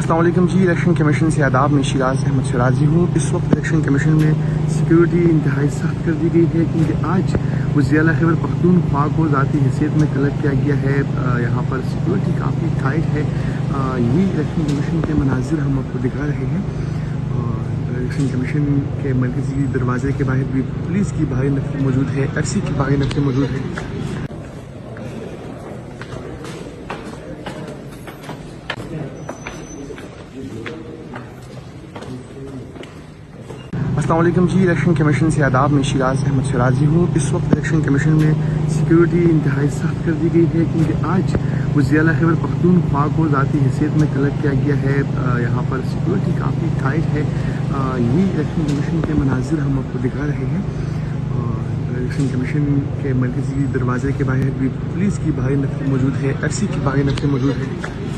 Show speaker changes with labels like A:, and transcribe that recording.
A: अस्सलाम वालेकुम जी। Election commission से आदाब। मैं शिराज अहमद शराजी हूँ। इस वक्त इलेक्शन कमीशन में सिक्योरिटी इंतहाई सख्त कर दी गई है क्योंकि आज वज़ीर-ए-आला खैबर पख्तूनख्वा को ज़ाती हैसियत में तलब किया गया है। यहाँ पर सिक्योरिटी काफ़ी टाइट है। यही इलेक्शन कमीशन के मनाजिर हम आपको दिखा रहे हैं। इलेक्शन कमीशन के मरकज़ी दरवाजे के बाहर भी पुलिस की भारी नफरी मौजूद है, एफसी की भारी नफरी मौजूद है। अस्सलाम वालेकुम जी। इलेक्शन कमीशन से आदाब। मैं शिराज अहमद शराजी हूँ। इस वक्त इलेक्शन कमीशन में सिक्योरिटी इंतहाई सख्त कर दी गई है क्योंकि आज वज़ीर-ए-आला खैबर पख्तूनख्वा को ज़ाती हैसियत में तलब किया गया है। यहाँ पर सिक्योरिटी काफ़ी टाइट है। यही इलेक्शन कमीशन के मनाजिर हम आपको दिखा रहे हैं। इलेक्शन कमीशन के मरकज़ी दरवाजे के बाहर भी पुलिस की भारी नफरी मौजूद है, एफसी की भारी नफरी मौजूद है।